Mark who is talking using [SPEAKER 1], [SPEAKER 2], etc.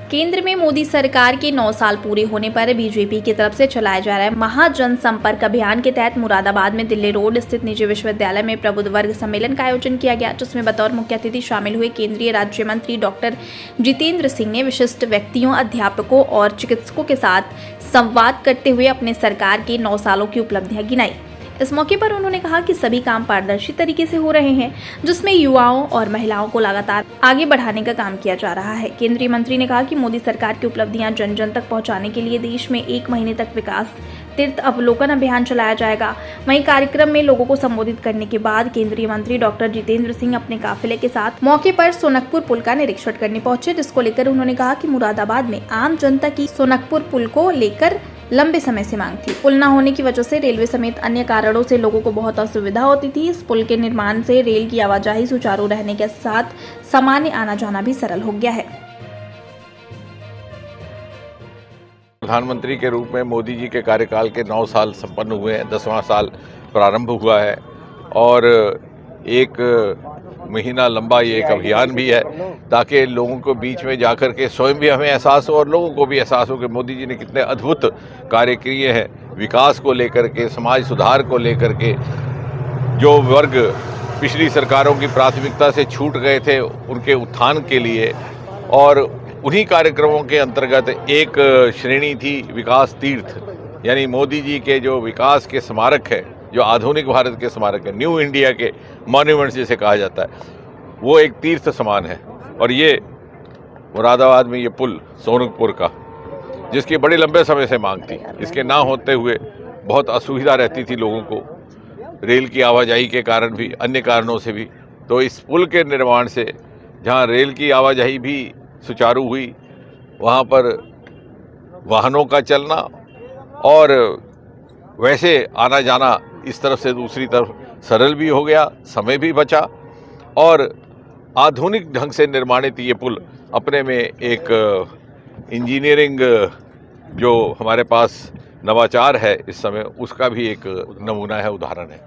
[SPEAKER 1] केंद्र में मोदी सरकार के 9 साल पूरे होने पर बीजेपी की तरफ से चलाया जा रहा है महाजनसंपर्क अभियान के तहत मुरादाबाद में दिल्ली रोड स्थित निजी विश्वविद्यालय में प्रबुद्ध वर्ग सम्मेलन का आयोजन किया गया, जिसमें बतौर मुख्य अतिथि शामिल हुए केंद्रीय राज्य मंत्री डॉक्टर जितेंद्र सिंह ने विशिष्ट व्यक्तियों, अध्यापकों और चिकित्सकों के साथ संवाद करते हुए अपने सरकार के 9 सालों की उपलब्धियां गिनाई। इस मौके पर उन्होंने कहा कि सभी काम पारदर्शी तरीके से हो रहे हैं, जिसमें युवाओं और महिलाओं को लगातार आगे बढ़ाने का काम किया जा रहा है। केंद्रीय मंत्री ने कहा कि मोदी सरकार की उपलब्धियां जन जन तक पहुंचाने के लिए देश में 1 महीने तक विकास तीर्थ अवलोकन अभियान चलाया जाएगा। वहीं कार्यक्रम में लोगों को संबोधित करने के बाद केंद्रीय मंत्री डॉक्टर जितेंद्र सिंह अपने काफिले के साथ मौके पर सोनकपुर पुल का निरीक्षण करने पहुंचे, जिसको लेकर उन्होंने कहा कि मुरादाबाद में आम जनता की सोनकपुर पुल को लेकर लंबे समय से मांग थी। पुल न होने की वजह से रेलवे समेत अन्य कारणों से लोगों को बहुत असुविधा होती थी। इस पुल के निर्माण से रेल की आवाजाही सुचारू रहने के साथ सामान्य आना जाना भी सरल हो गया है।
[SPEAKER 2] प्रधानमंत्री के रूप में मोदी जी के कार्यकाल के 9 साल संपन्न हुए हैं, 10वां साल प्रारंभ हुआ है और 1 महीना लंबा ये एक अभियान भी है ताकि लोगों को बीच में जाकर के स्वयं भी हमें एहसास हो और लोगों को भी एहसास हो कि मोदी जी ने कितने अद्भुत कार्य किए हैं विकास को लेकर के, समाज सुधार को लेकर के। जो वर्ग पिछली सरकारों की प्राथमिकता से छूट गए थे उनके उत्थान के लिए, और उन्हीं कार्यक्रमों के अंतर्गत एक श्रेणी थी विकास तीर्थ, यानी मोदी जी के जो विकास के स्मारक है, जो आधुनिक भारत के स्मारक है, न्यू इंडिया के मॉन्यूमेंट्स जिसे कहा जाता है, वो एक तीर्थ समान है। और ये मुरादाबाद में ये पुल सोनकपुर का, जिसकी बड़े लंबे समय से मांग थी, इसके ना होते हुए बहुत असुविधा रहती थी लोगों को, रेल की आवाजाही के कारण भी, अन्य कारणों से भी। तो इस पुल के निर्माण से जहाँ रेल की आवाजाही भी सुचारू हुई, वहाँ पर वाहनों का चलना और वैसे आना जाना इस तरफ से दूसरी तरफ सरल भी हो गया, समय भी बचा और आधुनिक ढंग से निर्माणित ये पुल अपने में एक इंजीनियरिंग जो हमारे पास नवाचार है इस समय, उसका भी एक नमूना है, उदाहरण है।